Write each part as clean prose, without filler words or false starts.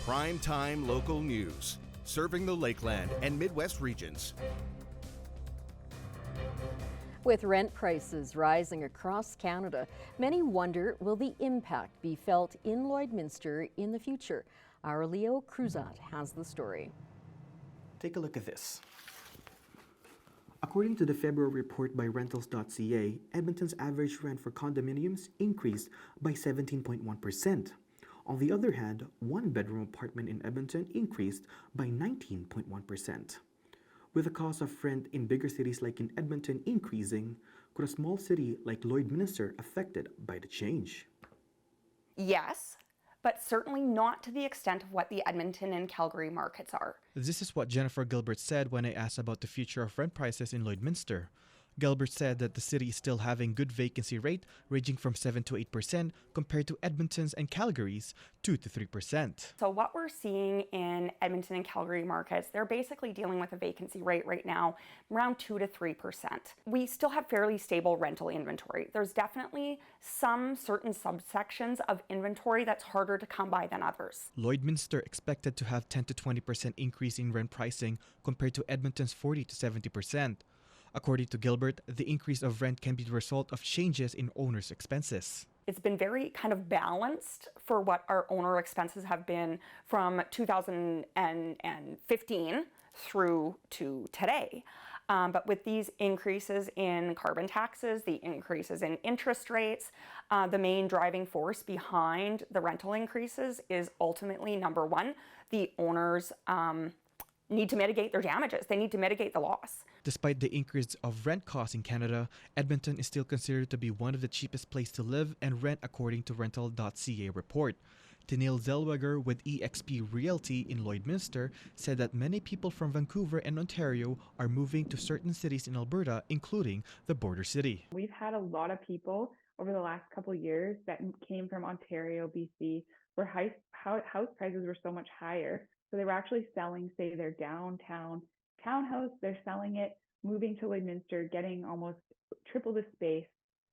Primetime local news, serving the Lakeland and Midwest regions. With rent prices rising across Canada, many wonder, will the impact be felt in Lloydminster in the future? Our Leo Cruzat has the story. Take a look at this. According to the February report by rentals.ca, Edmonton's average rent for condominiums increased by 17.1%. On the other hand, one-bedroom apartment in Edmonton increased by 19.1%. With the cost of rent in bigger cities like in Edmonton increasing, could a small city like Lloydminster affected by the change? Yes, but certainly not to the extent of what the Edmonton and Calgary markets are. This is what Jennifer Gilbert said when I asked about the future of rent prices in Lloydminster. Gilbert said that the city is still having good vacancy rate, ranging from 7 to 8% compared to Edmonton's and Calgary's 2 to 3%. So what we're seeing in Edmonton and Calgary markets, they're basically dealing with a vacancy rate right now around 2 to 3%. We still have fairly stable rental inventory. There's definitely some certain subsections of inventory that's harder to come by than others. Lloydminster expected to have 10 to 20% increase in rent pricing compared to Edmonton's 40 to 70%. According to Gilbert, the increase of rent can be the result of changes in owners' expenses. It's been very kind of balanced for what our owner expenses have been from 2015 through to today. But with these increases in carbon taxes, the increases in interest rates, the main driving force behind the rental increases is ultimately, number one, the owners need to mitigate their damages. They need to mitigate the loss. Despite the increase of rent costs in Canada, Edmonton is still considered to be one of the cheapest places to live and rent according to rental.ca report. Tenille Zellweger with eXp Realty in Lloydminster said that many people from Vancouver and Ontario are moving to certain cities in Alberta, including the border city. We've had a lot of people over the last couple of years that came from Ontario, BC, where house prices were so much higher. So they were actually selling, say, their downtown townhouse. They're selling it, moving to Lloydminster, getting almost triple the space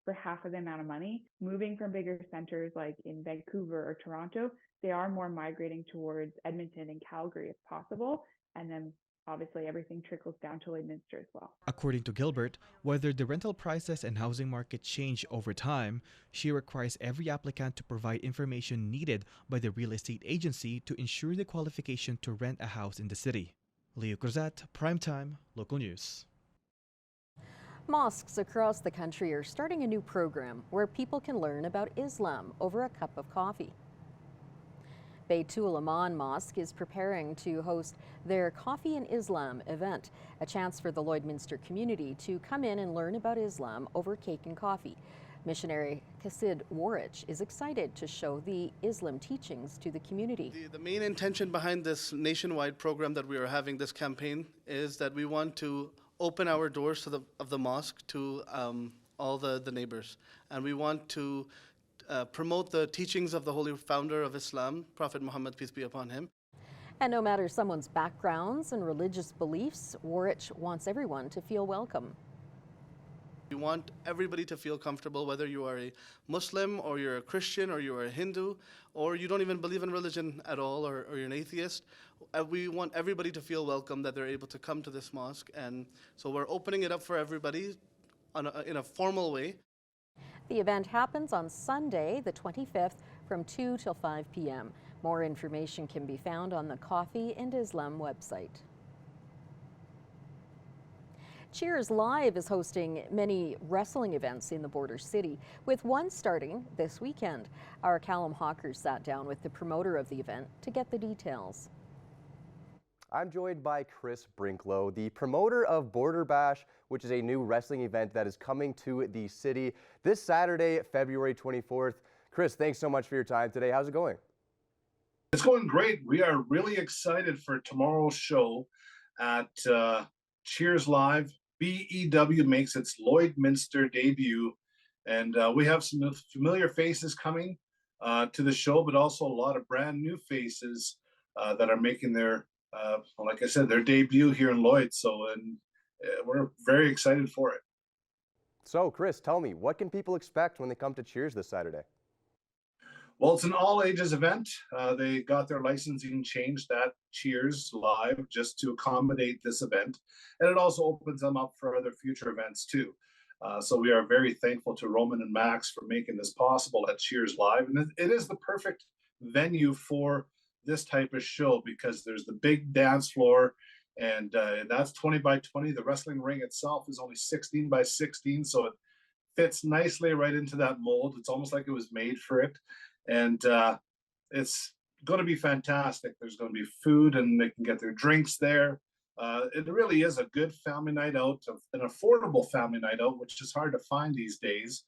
for half of the amount of money. Moving from bigger centers like in Vancouver or Toronto, they are more migrating towards Edmonton and Calgary if possible. And then obviously everything trickles down to Lloydminster as well. According to Gilbert, whether the rental prices and housing market change over time, she requires every applicant to provide information needed by the real estate agency to ensure the qualification to rent a house in the city. Leo Cruzat, Primetime, Local News. Mosques across the country are starting a new program where people can learn about Islam over a cup of coffee. Beitul Aman Mosque is preparing to host their Coffee and Islam event, a chance for the Lloydminster community to come in and learn about Islam over cake and coffee. Missionary Kasid Warich is excited to show the Islam teachings to the community. The main intention behind this nationwide program that we are having, this campaign, is that we want to open our doors to of the mosque to all the neighbors. And we want to promote the teachings of the holy founder of Islam, Prophet Muhammad, peace be upon him. And no matter someone's backgrounds and religious beliefs, Warich wants everyone to feel welcome. We want everybody to feel comfortable, whether you are a Muslim or you're a Christian or you're a Hindu or you don't even believe in religion at all or you're an atheist. We want everybody to feel welcome, that they're able to come to this mosque. And so we're opening it up for everybody in a formal way. The event happens on Sunday, the 25th, from 2 till 5 p.m. More information can be found on the Coffee and Islam website. Cheers Live is hosting many wrestling events in the border city, with one starting this weekend. Our Callum Hawkers sat down with the promoter of the event to get the details. I'm joined by Chris Brinklow, the promoter of Border Bash, which is a new wrestling event that is coming to the city this Saturday, February 24th. Chris, thanks so much for your time today. How's it going? It's going great. We are really excited for tomorrow's show at Cheers Live. BEW makes its Lloydminster debut, and we have some familiar faces coming to the show, but also a lot of brand new faces that are making their like I said, their debut here in Lloyd. So we're very excited for it. So, Chris, tell me, what can people expect when they come to Cheers this Saturday? Well, it's an all ages event. They got their licensing changed at Cheers Live just to accommodate this event. And it also opens them up for other future events too. So we are very thankful to Roman and Max for making this possible at Cheers Live. And it is the perfect venue for this type of show because there's the big dance floor and that's 20 by 20. The wrestling ring itself is only 16 by 16. So it fits nicely right into that mold. It's almost like it was made for it. And it's going to be fantastic. There's going to be food and they can get their drinks there. It really is a good family night out, an affordable family night out, which is hard to find these days.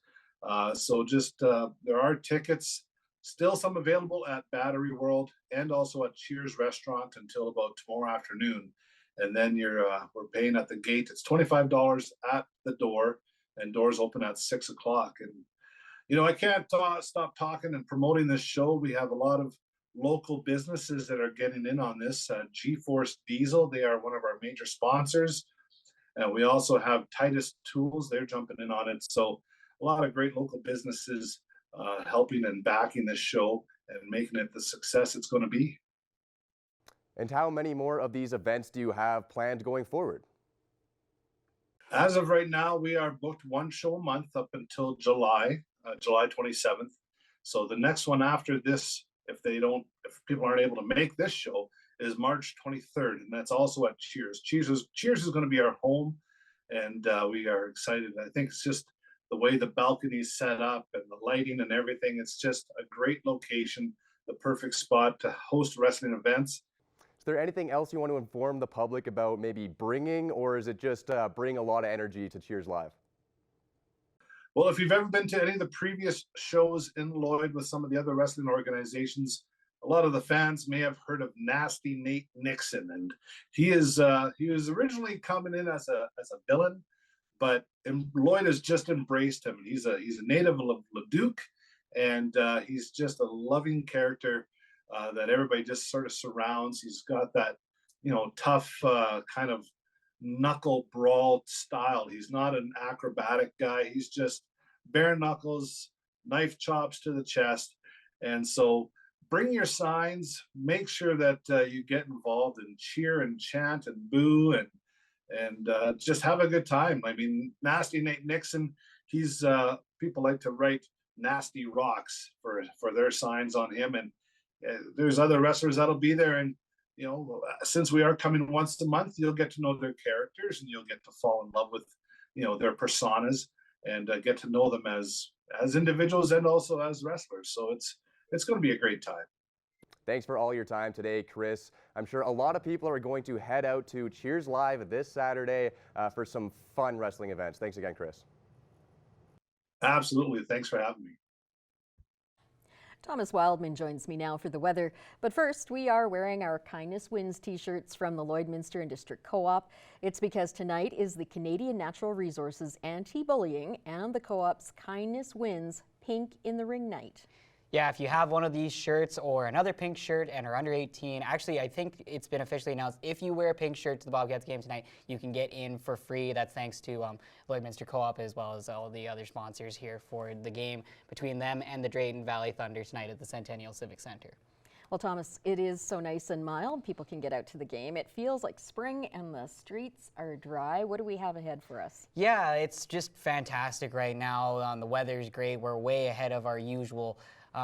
So just there are tickets, still some available at Battery World and also at Cheers Restaurant until about tomorrow afternoon. And then we're paying at the gate. It's $25 at the door, and doors open at 6 o'clock. And I can't stop talking and promoting this show. We have a lot of local businesses that are getting in on this. G-Force Diesel, they are one of our major sponsors. And we also have Titus Tools, they're jumping in on it. So a lot of great local businesses helping and backing this show and making it the success it's going to be. And how many more of these events do you have planned going forward? As of right now, we are booked one show a month up until July 27th. So the next one after this, if people aren't able to make this show, is March 23rd, and that's also at Cheers. Cheers is going to be our home, and we are excited. I think it's just the way the balcony's set up and the lighting and everything. It's just a great location, the perfect spot to host wrestling events. Is there anything else you want to inform the public about maybe bringing, or is it just bring a lot of energy to Cheers Live? Well, if you've ever been to any of the previous shows in Lloyd with some of the other wrestling organizations, a lot of the fans may have heard of Nasty Nate Nixon, and he was originally coming in as a villain, but Lloyd has just embraced him. He's a native of Leduc, and he's just a loving character that everybody just sort of surrounds. He's got that tough kind of knuckle brawl style. He's not an acrobatic guy. He's just bare knuckles, knife chops to the chest. And so bring your signs, make sure that you get involved and cheer and chant and boo and just have a good time. I mean, Nasty Nate Nixon, he's people like to write Nasty Rocks for their signs on him. And there's other wrestlers that'll be there. And since we are coming once a month, you'll get to know their characters and you'll get to fall in love with, their personas and get to know them as individuals and also as wrestlers. So it's going to be a great time. Thanks for all your time today, Chris. I'm sure a lot of people are going to head out to Cheers Live this Saturday for some fun wrestling events. Thanks again, Chris. Absolutely. Thanks for having me. Thomas Wildman joins me now for the weather. But first, we are wearing our Kindness Wins t-shirts from the Lloydminster and District Co-op. It's because tonight is the Canadian Natural Resources Anti-Bullying and the Co-op's Kindness Wins Pink in the Ring night. Yeah, if you have one of these shirts or another pink shirt and are under 18, actually, I think it's been officially announced, if you wear a pink shirt to the Bobcats game tonight, you can get in for free. That's thanks to Lloydminster Co-op as well as all the other sponsors here for the game between them and the Drayton Valley Thunder tonight at the Centennial Civic Center. Well, Thomas, it is so nice and mild. People can get out to the game. It feels like spring and the streets are dry. What do we have ahead for us? Yeah, it's just fantastic right now. The weather's great. We're way ahead of our usual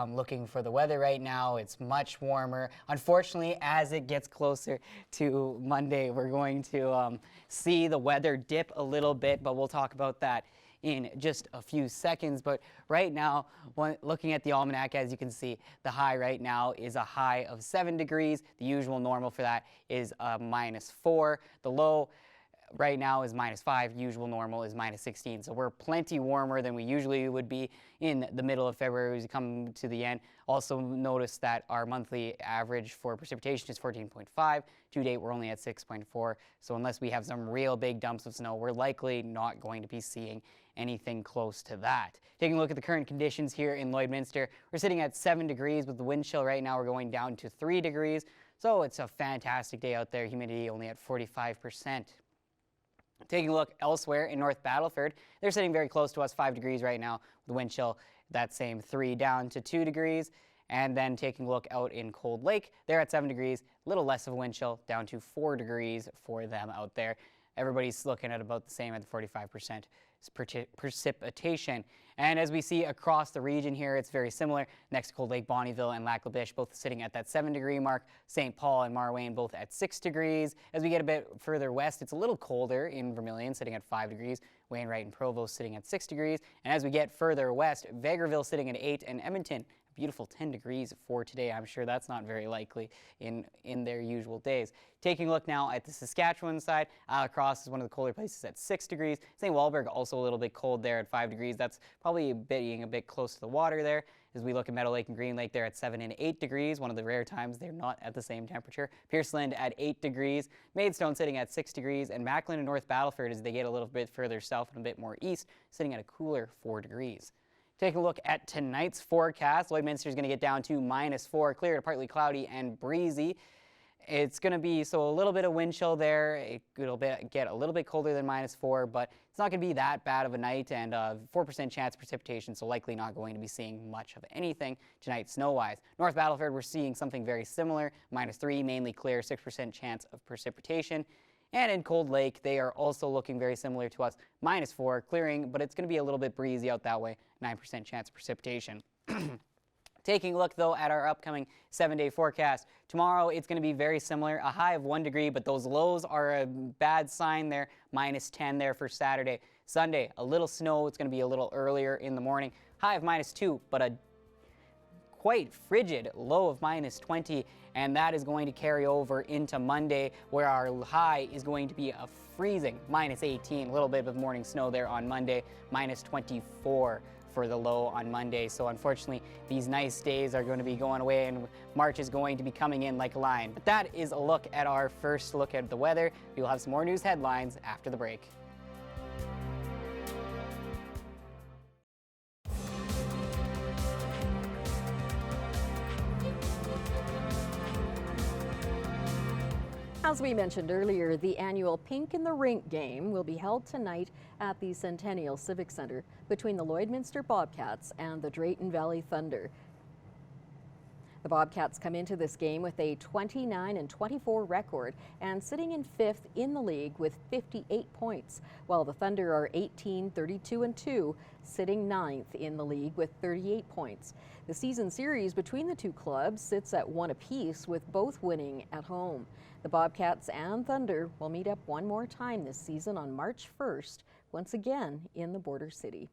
looking for the weather right now. It's much warmer. Unfortunately, as it gets closer to Monday, we're going to see the weather dip a little bit, but we'll talk about that in just a few seconds. But right now, looking at the almanac, as you can see, the high right now is a high of 7 degrees. The usual normal for that is -4. The low right now is -5, usual normal is -16. So we're plenty warmer than we usually would be in the middle of February as we come to the end. Also notice that our monthly average for precipitation is 14.5. To date, we're only at 6.4. So unless we have some real big dumps of snow, we're likely not going to be seeing anything close to that. Taking a look at the current conditions here in Lloydminster, we're sitting at 7 degrees with the wind chill right now. We're going down to 3 degrees. So it's a fantastic day out there. Humidity only at 45%. Taking a look elsewhere in North Battleford, they're sitting very close to us, 5 degrees right now with the wind chill, that same 3 down to 2 degrees. And then taking a look out in Cold Lake, they're at 7 degrees, a little less of a wind chill, down to 4 degrees for them out there. Everybody's looking at about the same at the 45% precipitation. And as we see across the region here, it's very similar. Next to Cold Lake, Bonnyville and Lac La Biche both sitting at that 7-degree mark. St. Paul and Marwayne both at 6 degrees. As we get a bit further west, it's a little colder in Vermilion, sitting at 5 degrees. Wainwright and Provost sitting at 6 degrees. And as we get further west, Vegreville sitting at 8 and Edmonton, a beautiful 10 degrees for today. I'm sure that's not very likely in their usual days. Taking a look now at the Saskatchewan side, Cross is one of the colder places at 6 degrees. St. Walburg also a little bit cold there at 5 degrees. That's probably being a bit close to the water there. As we look at Meadow Lake and Green Lake, they're at 7 and 8 degrees, one of the rare times they're not at the same temperature. Pierceland at 8 degrees, Maidstone sitting at 6 degrees, and Macklin and North Battleford, as they get a little bit further south and a bit more east, sitting at a cooler 4 degrees. Take a look at tonight's forecast. Lloydminster is going to get down to -4, clear to partly cloudy and breezy. It's going to be a little bit of wind chill there. It'll get a little bit colder than -4, but it's not going to be that bad of a night, and 4% chance of precipitation, so likely not going to be seeing much of anything tonight snow-wise. North Battleford, we're seeing something very similar, -3, mainly clear, 6% chance of precipitation. And in Cold Lake, they are also looking very similar to us, -4, clearing, but it's going to be a little bit breezy out that way, 9% chance of precipitation. Taking a look, though, at our upcoming 7-day forecast. Tomorrow, it's going to be very similar, a high of 1 degree, but those lows are a bad sign there, -10 there for Saturday. Sunday, a little snow. It's going to be a little earlier in the morning. High of -2, but a quite frigid low of -20, and that is going to carry over into Monday, where our high is going to be a freezing -18. A little bit of morning snow there on Monday, -24 for the low on Monday. So unfortunately, these nice days are going to be going away, and March is going to be coming in like a lion. But that is a look at our first look at the weather. We will have some more news headlines after the break. As we mentioned earlier, the annual Pink in the Rink game will be held tonight at the Centennial Civic Center between the Lloydminster Bobcats and the Drayton Valley Thunder. The Bobcats come into this game with a 29-24 record and sitting in 5th in the league with 58 points, while the Thunder are 18-32-2, sitting 9th in the league with 38 points. The season series between the two clubs sits at 1 apiece, with both winning at home. The Bobcats and Thunder will meet up one more time this season on March 1st, once again in the border city.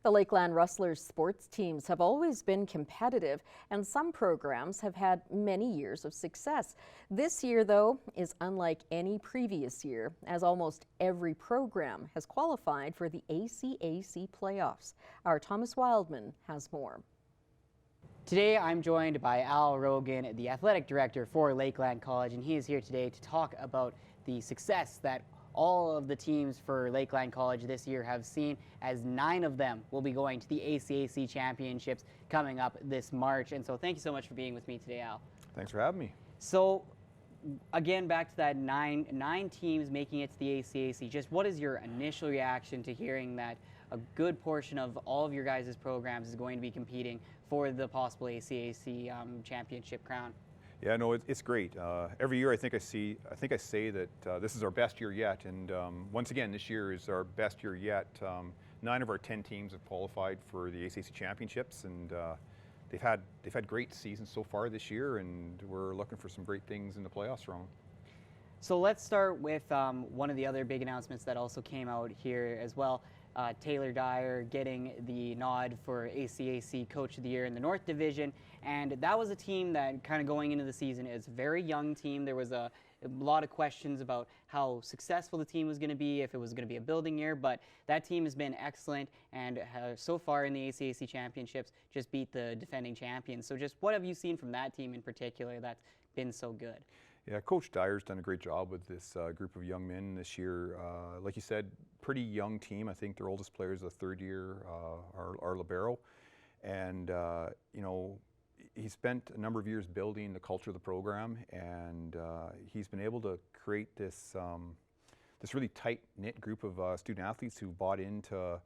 The Lakeland Rustlers sports teams have always been competitive, and some programs have had many years of success. This year, though, is unlike any previous year, as almost every program has qualified for the ACAC playoffs. Our Thomas Wildman has more. Today, I'm joined by Al Rogan, the athletic director for Lakeland College, and he is here today to talk about the success that all of the teams for Lakeland College this year have seen, as 9 of them will be going to the ACAC championships coming up this March. And so thank you so much for being with me today, Al. Thanks for having me. So again, back to that nine teams making it to the ACAC, just what is your initial reaction to hearing that a good portion of all of your guys' programs is going to be competing for the possible ACAC championship crown? Yeah, no, it's great. Every year I think I say that this is our best year yet, and once again, this year is our best year yet. 9 of our 10 teams have qualified for the ACAC championships, and they've had great seasons so far this year, and we're looking for some great things in the playoffs from them. So let's start with one of the other big announcements that also came out here as well. Taylor Dyer getting the nod for ACAC Coach of the Year in the North Division, and that was a team that kind of going into the season is a very young team. There was a lot of questions about how successful the team was going to be, if it was going to be a building year, but that team has been excellent, and so far in the ACAC championships just beat the defending champions. So just what have you seen from that team in particular that's been so good? Yeah, Coach Dyer's done a great job with this group of young men this year. Like you said, pretty young team. I think their oldest player is a 3rd year, our libero. And, you know, he spent a number of years building the culture of the program, and he's been able to create this, this really tight-knit group of student athletes who bought into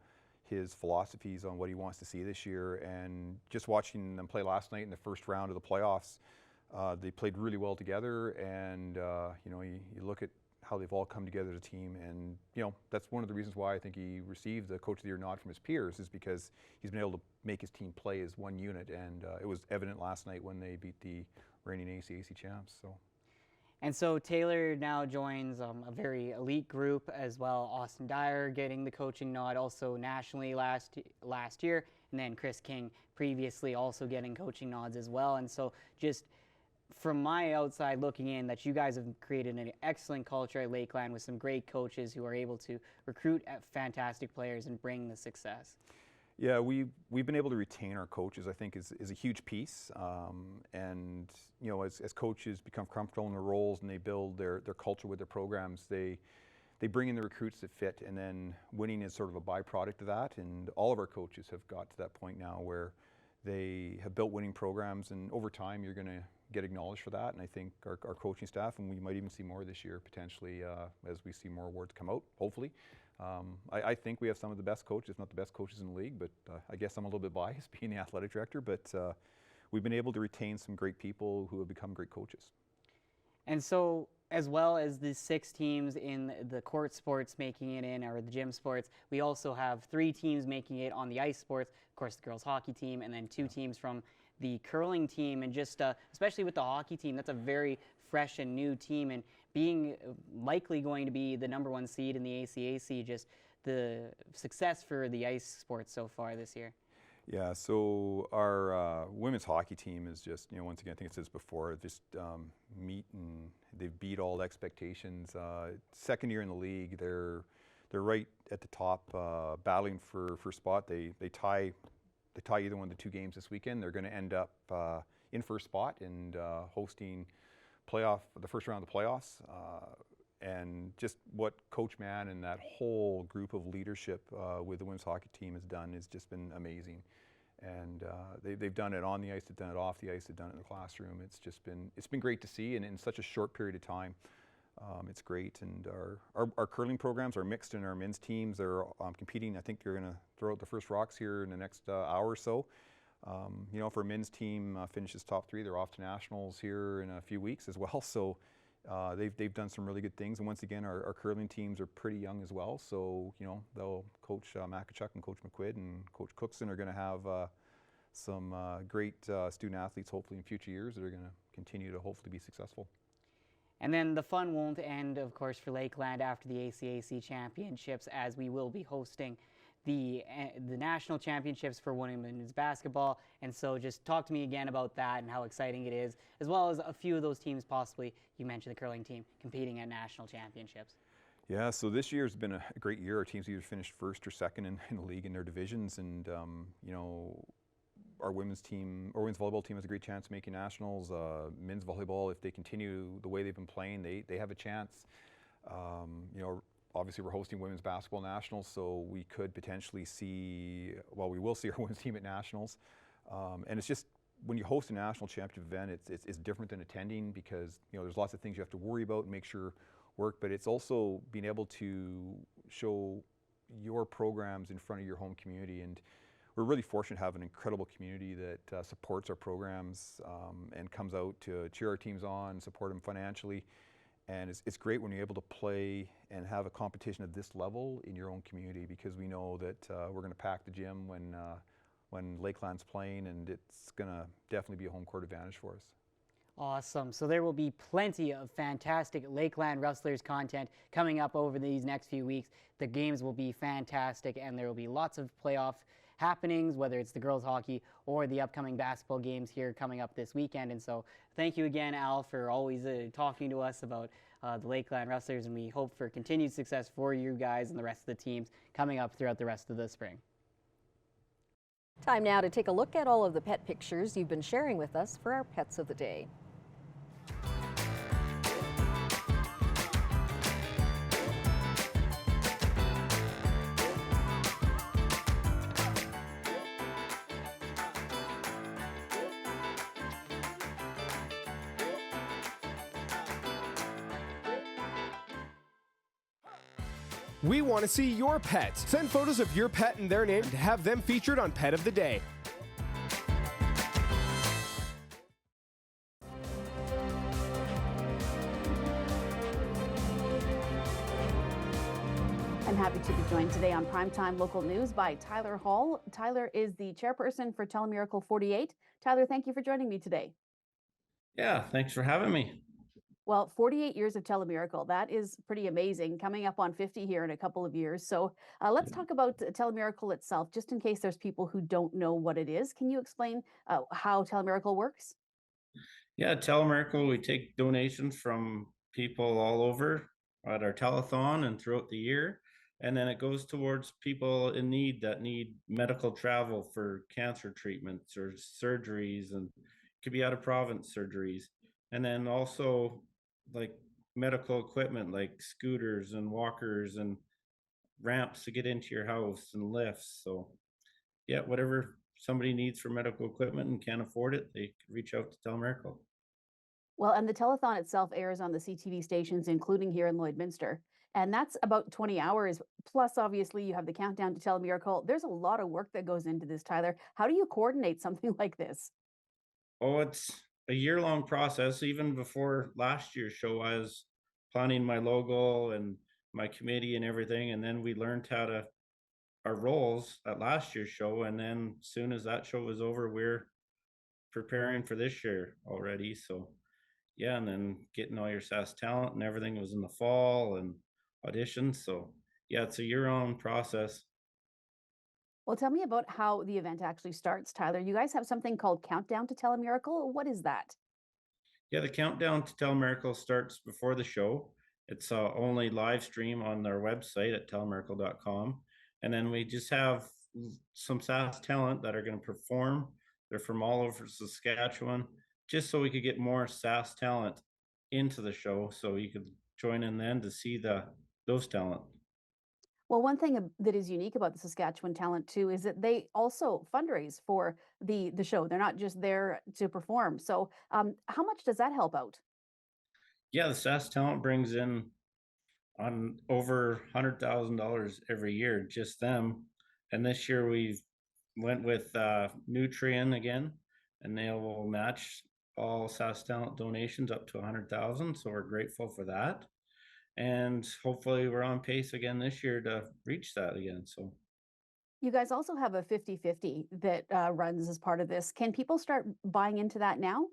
his philosophies on what he wants to see this year. And just watching them play last night in the first round of the playoffs, they played really well together. And you know, you look at how they've all come together as a team, and you know, that's one of the reasons why I think he received the Coach of the Year nod from his peers, is because he's been able to make his team play as one unit, and it was evident last night when they beat the reigning ACAC champs. And so Taylor now joins a very elite group as well. Austin Dyer getting the coaching nod also nationally last year, and then Chris King previously also getting coaching nods as well. And so just from my outside looking in, that you guys have created an excellent culture at Lakeland with some great coaches who are able to recruit fantastic players and bring the success. Yeah, we've been able to retain our coaches, I think, is a huge piece. And you know, as coaches become comfortable in their roles and they build their culture with their programs, they bring in the recruits that fit, and then winning is sort of a byproduct of that. And all of our coaches have got to that point now where they have built winning programs, and over time you're going to get acknowledged for that. And I think our coaching staff, and we might even see more this year potentially as we see more awards come out, hopefully. I think we have some of the best coaches, if not the best coaches in the league, but I guess I'm a little bit biased being the athletic director, but we've been able to retain some great people who have become great coaches. And so, as well as the 6 teams in the court sports making it in, or the gym sports, we also have 3 teams making it on the ice sports. Of course, the girls hockey team, and then 2 teams from the curling team. And just especially with the hockey team, that's a very fresh and new team, and being likely going to be the #1 seed in the ACAC, just the success for the ice sports so far this year. Yeah, so our women's hockey team is just, you know, once again, I think it says before, just meet and they've beat all expectations. Second year in the league, they're right at the top, battling for first spot. They tie either one of the 2 games this weekend. They're going to end up in first spot and hosting the first round of the playoffs. And just what Coach Mann and that whole group of leadership with the women's hockey team has done has just been amazing. And they've done it on the ice, they've done it off the ice, they've done it in the classroom. It's been great to see, and in such a short period of time. It's great. And our curling programs are mixed, and our men's teams are competing. I think they're going to throw out the first rocks here in the next hour or so. You know, if our men's team finishes top 3, they're off to nationals here in a few weeks as well. So they've done some really good things. And once again, our curling teams are pretty young as well. So, you know, they'll Coach Makachuk and Coach McQuid and Coach Cookson are going to have some great student athletes hopefully in future years that are going to continue to hopefully be successful. And then the fun won't end, of course, for Lakeland after the ACAC championships, as we will be hosting the national championships for women's basketball. And so just talk to me again about that and how exciting it is, as well as a few of those teams possibly, you mentioned the curling team, competing at national championships. Yeah, so this year's been a great year. Our teams either finished first or second in the league in their divisions, and you know, our women's volleyball team has a great chance of making nationals. Men's volleyball, if they continue the way they've been playing, they have a chance. You know, obviously we're hosting women's basketball nationals, so we could potentially see, well, we will see our women's team at nationals. And it's just, when you host a national championship event, it's different than attending, because, you know, there's lots of things you have to worry about and make sure work, but it's also being able to show your programs in front of your home community. And we're really fortunate to have an incredible community that supports our programs and comes out to cheer our teams on, support them financially. And it's great when you're able to play and have a competition of this level in your own community, because we know that we're going to pack the gym when Lakeland's playing, and it's going to definitely be a home court advantage for us. Awesome. So there will be plenty of fantastic Lakeland Rustlers content coming up over these next few weeks. The games will be fantastic, and there will be lots of playoff happenings, whether it's the girls hockey or the upcoming basketball games here coming up this weekend. And so thank you again, Al, for always talking to us about the Lakeland Rustlers, and we hope for continued success for you guys and the rest of the teams coming up throughout the rest of the spring. Time now to take a look at all of the pet pictures you've been sharing with us for our Pets of the Day. We want to see your pets. Send photos of your pet and their name to have them featured on Pet of the Day. I'm happy to be joined today on Primetime Local News by Tyler Hall. Tyler is the chairperson for Tele Miracle 48. Tyler, thank you for joining me today. Yeah, thanks for having me. Well, 48 years of Tele Miracle, that is pretty amazing, coming up on 50 here in a couple of years. So let's talk about Tele Miracle itself, just in case there's people who don't know what it is. Can you explain how Tele Miracle works? Yeah, Tele Miracle, we take donations from people all over at our telethon and throughout the year. And then it goes towards people in need that need medical travel for cancer treatments or surgeries, and it could be out of province surgeries. And then also like medical equipment like scooters and walkers and ramps to get into your house and lifts. So yeah, whatever somebody needs for medical equipment and can't afford it, they can reach out to Tele Miracle. Well, and the telethon itself airs on the CTV stations, including here in Lloydminster. And that's about 20 hours. Plus, obviously, you have the countdown to Tele Miracle. There's a lot of work that goes into this, Tyler. How do you coordinate something like this? Oh, it's a year-long process. Even before last year's show, I was planning my logo and my committee and everything. And then we learned how to our roles at last year's show. And then as soon as that show was over, we're preparing for this year already. So yeah, and then getting all your SAS talent and everything was in the fall and auditions. So yeah, it's a year-round process. Well, tell me about how the event actually starts, Tyler. You guys have something called Countdown to Tele Miracle. What is that? Yeah, the countdown to Tele Miracle starts before the show. It's only live stream on their website at telemiracle.com. And then we just have some SAS talent that are going to perform. They're from all over Saskatchewan, just so we could get more SAS talent into the show, so you could join in then to see those talent. Well, one thing that is unique about the Saskatchewan talent too is that they also fundraise for the show. They're not just there to perform. So, how much does that help out? Yeah, the SAS talent brings in on over $100,000 every year, just them. And this year we went with Nutrien again, and they will match all SAS talent donations up to 100,000. So we're grateful for that. And hopefully we're on pace again this year to reach that again. So You guys also have a 50-50 that runs as part of this. Can people start buying into that now?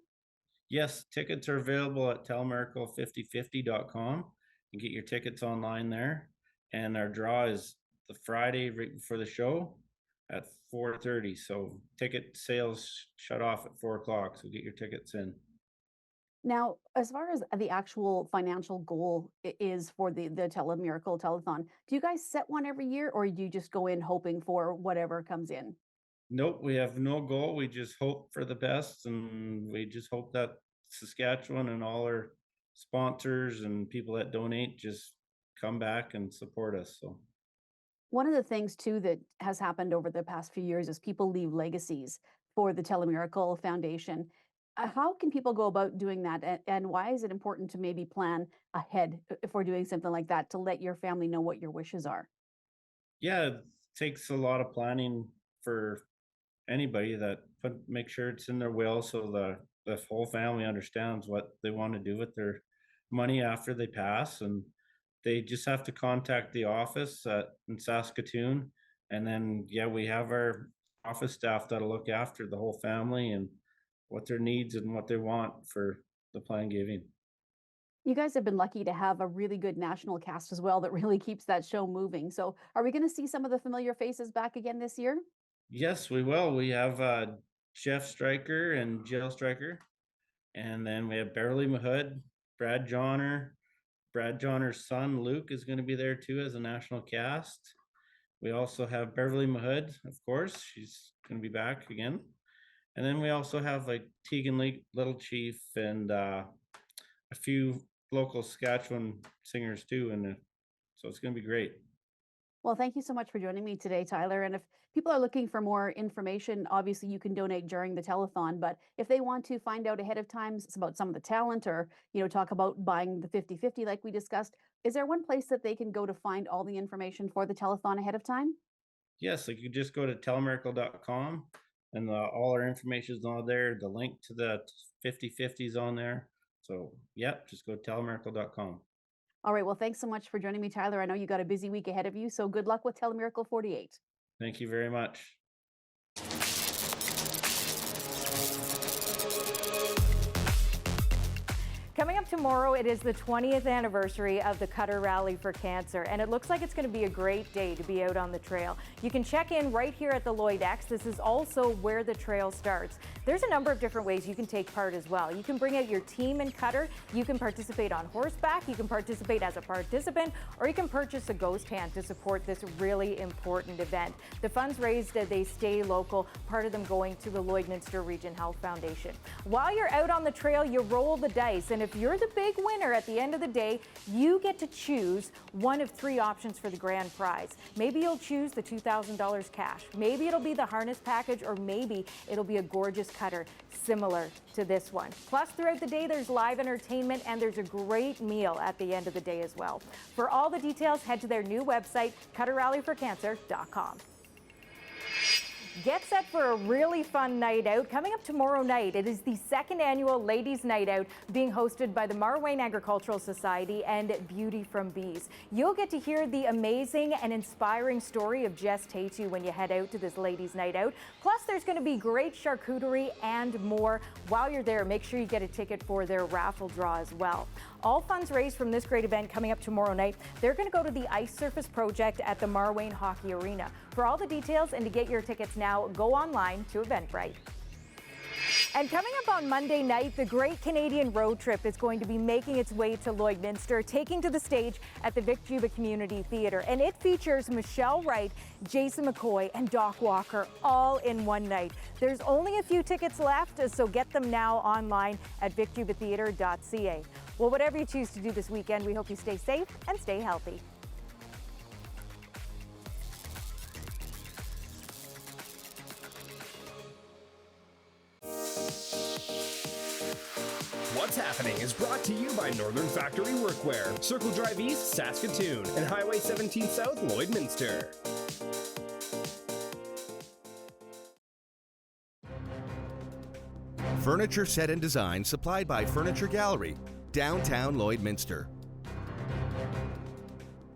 yes, tickets are available at telemiracle5050.com. You get your tickets online there. And our draw is the Friday right before the show at 4:30. So ticket sales shut off at 4 o'clock. So get your tickets in. Now, as far as the actual financial goal is for the Tele Miracle Telethon, do you guys set one every year, or do you just go in hoping for whatever comes in? Nope, we have no goal. We just hope for the best, and we just hope that Saskatchewan and all our sponsors and people that donate just come back and support us. So One of the things too that has happened over the past few years is people leave legacies for the Tele Miracle Foundation. How can people go about doing that, and why is it important to maybe plan ahead if we're doing something like that to let your family know what your wishes are? yeah, it takes a lot of planning for anybody that make sure it's in their will, so the whole family understands what they want to do with their money after they pass. And they just have to contact the office in Saskatoon, and then yeah, we have our office staff that'll look after the whole family and what their needs and what they want for the plan giving. You guys have been lucky to have a really good national cast as well that really keeps that show moving. So, are we going to see some of the familiar faces back again this year? Yes, we will. We have Jeff Stryker and Jill Stryker, and then we have Beverly Mahood, Brad Johnner. Brad Johnner's son Luke is going to be there too as a national cast. We also have Beverly Mahood, of course. She's going to be back again. And then we also have like Tegan Little Chief and a few local Saskatchewan singers too. And so it's going to be great. Well, thank you so much for joining me today, Tyler. And if people are looking for more information, obviously you can donate during the telethon. But if they want to find out ahead of time about some of the talent, or talk about buying the 50-50 like we discussed, Is there one place that they can go to find all the information for the telethon ahead of time? Yes, like you just go to telemiracle.com and all our information is on there. The link to the 50/50 is on there. So, yep, just go to telemiracle.com. All right. Well, thanks so much for joining me, Tyler. I know you got a busy week ahead of you, so good luck with Tele Miracle 48. Thank you very much. Coming up tomorrow, it is the 20th anniversary of the Cutter Rally for Cancer, and it looks like it's going to be a great day to be out on the trail. You can check in right here at the Lloyd X. This is also where the trail starts. There's a number of different ways you can take part as well. You can bring out your team in Cutter, you can participate on horseback, you can participate as a participant, or you can purchase a ghost hand to support this really important event. The funds raised, they stay local, part of them going to the Lloydminster Region Health Foundation. While you're out on the trail, you roll the dice, and if you're the big winner at the end of the day, you get to choose one of 3 options for the grand prize. Maybe you'll choose the $2,000 cash. Maybe it'll be the harness package, or maybe it'll be a gorgeous cutter similar to this one. Plus, throughout the day, there's live entertainment and there's a great meal at the end of the day as well. For all the details, head to their new website, cutterrallyforcancer.com. Get set for a really fun night out. Coming up tomorrow night, it is the 2nd annual Ladies' Night Out being hosted by the Marwayne Agricultural Society and Beauty from Bees. You'll get to hear the amazing and inspiring story of Jess Tatu when you head out to this Ladies' Night Out. Plus, there's going to be great charcuterie and more. While you're there, make sure you get a ticket for their raffle draw as well. All funds raised from this great event coming up tomorrow night, they're going to go to the Ice Surface Project at the Marwayne Hockey Arena. For all the details and to get your tickets now, go online to Eventbrite. And coming up on Monday night, the Great Canadian Road Trip is going to be making its way to Lloydminster, taking to the stage at the Vic Juba Community Theatre. And it features Michelle Wright, Jason McCoy, and Doc Walker all in one night. There's only a few tickets left, so get them now online at vicjubatheatre.ca. Well, whatever you choose to do this weekend, we hope you stay safe and stay healthy. What's Happening is brought to you by Northern Factory Workwear, Circle Drive East, Saskatoon, and Highway 17 South, Lloydminster. Furniture set and design supplied by Furniture Gallery, downtown Lloydminster.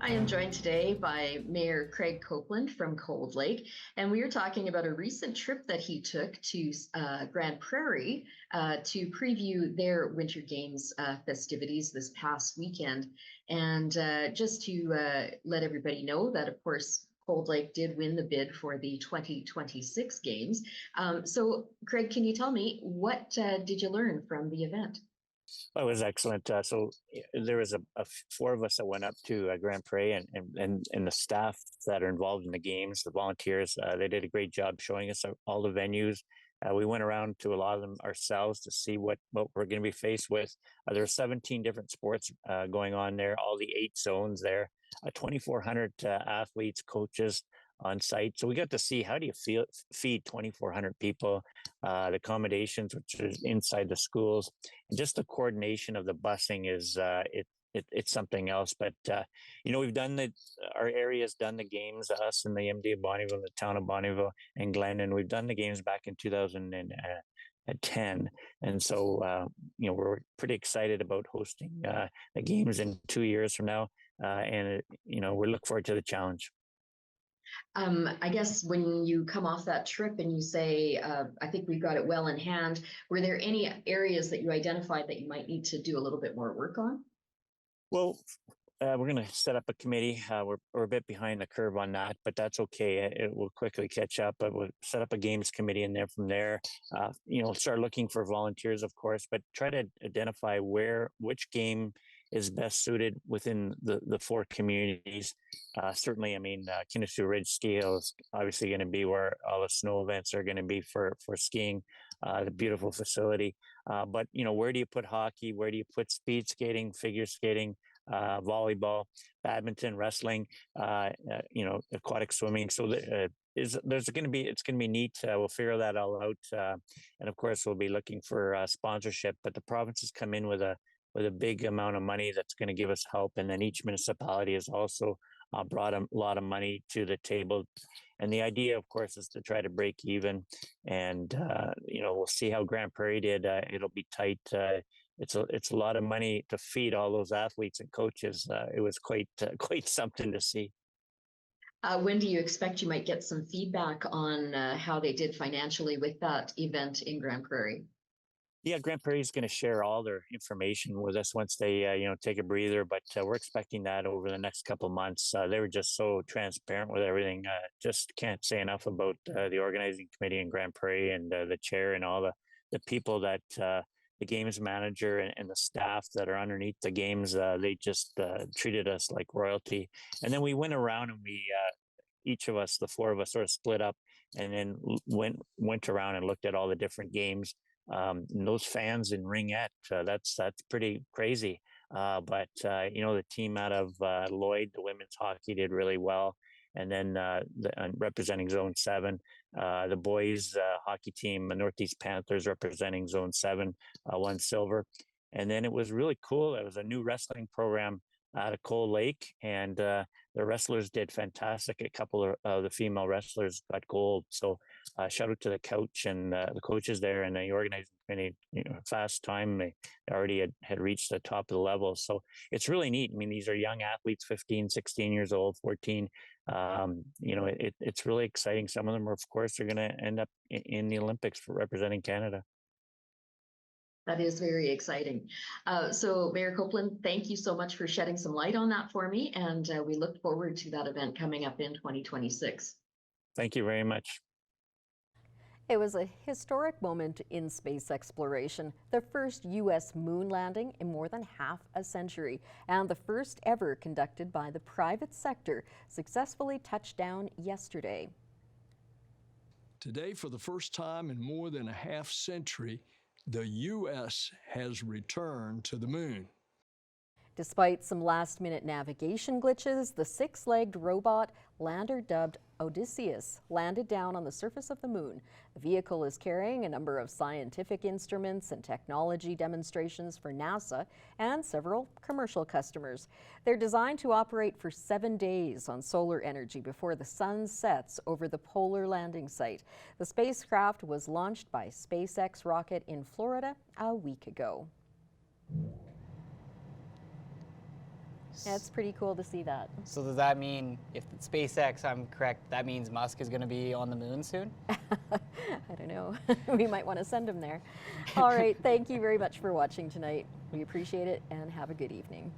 I am joined today by Mayor Craig Copeland from Cold Lake, and we are talking about a recent trip that he took to Grand Prairie to preview their Winter Games festivities this past weekend. And just to let everybody know that, of course, Cold Lake did win the bid for the 2026 games. So, Craig, can you tell me what did you learn from the event? It was excellent. So there was a 4 of us that went up to Grand Prairie, and the staff that are involved in the games, the volunteers, they did a great job showing us all the venues. We went around to a lot of them ourselves to see what we're going to be faced with. There are 17 different sports going on there, all the 8 zones there, 2,400 athletes, coaches on site. So we got to see how do you feed 2,400 people, the accommodations, which is inside the schools, and just the coordination of the busing is it's something else. But we've done our area's done the games, us and the MD of Bonnyville, the town of Bonnyville and Glen, and we've done the games back in 2010, and so we're pretty excited about hosting the games in 2 years from now, and we look forward to the challenge. I guess when you come off that trip and you say, I think we've got it well in hand, were there any areas that you identified that you might need to do a little bit more work on? Well, we're going to set up a committee. We're a bit behind the curve on that, but that's okay. It will quickly catch up. But we'll set up a games committee, and then from there, start looking for volunteers, of course, but try to identify which game is best suited within the 4 communities. Certainly, Kinnasoo Ridge Ski Hill is obviously going to be where all the snow events are going to be for skiing, the beautiful facility. But, where do you put hockey? Where do you put speed skating, figure skating, volleyball, badminton, wrestling, aquatic swimming? So it's going to be neat. We'll figure that all out. And of course, we'll be looking for sponsorship, but the province has come in with a with a big amount of money that's going to give us help. And then each municipality has also brought a lot of money to the table. And the idea, of course, is to try to break even. And, we'll see how Grand Prairie did. It'll be tight. It's a lot of money to feed all those athletes and coaches. It was quite something to see. When do you expect you might get some feedback on how they did financially with that event in Grand Prairie? Yeah, Grand Prairie is going to share all their information with us once they, take a breather. But we're expecting that over the next couple of months. They were just so transparent with everything. Just can't say enough about the organizing committee in Grand Prairie and the chair and all the people that the games manager and the staff that are underneath the games. They just treated us like royalty. And then we went around and we each of us, the four of us, sort of split up and then went around and looked at all the different games. And those fans in Ringette, that's pretty crazy. But the team out of Lloyd, the women's hockey, did really well. And then representing Zone 7, the boys hockey team, the Northeast Panthers, representing Zone 7, won silver. And then it was really cool. It was a new wrestling program out of Cold Lake, and the wrestlers did fantastic. A couple of the female wrestlers got gold. So shout out to the coach and the coaches there and the organizing committee. Fast time. They already had reached the top of the level. So it's really neat. I mean, these are young athletes, 15, 16 years old, 14. It's really exciting. Some of them, of course, are going to end up in the Olympics for representing Canada. That is very exciting. So Mayor Copeland, thank you so much for shedding some light on that for me. And we look forward to that event coming up in 2026. Thank you very much. It was a historic moment in space exploration, the first U.S. moon landing in more than half a century, and the first ever conducted by the private sector, successfully touched down yesterday. Today, for the first time in more than a half century, the U.S. has returned to the moon. Despite some last-minute navigation glitches, the six-legged robot lander dubbed Odysseus landed down on the surface of the moon. The vehicle is carrying a number of scientific instruments and technology demonstrations for NASA and several commercial customers. They're designed to operate for 7 days on solar energy before the sun sets over the polar landing site. The spacecraft was launched by SpaceX rocket in Florida a week ago. Yeah, it's pretty cool to see that. So does that mean, if it's SpaceX, I'm correct, that means Musk is going to be on the moon soon? I don't know. We might want to send him there. All right, thank you very much for watching tonight. We appreciate it and have a good evening.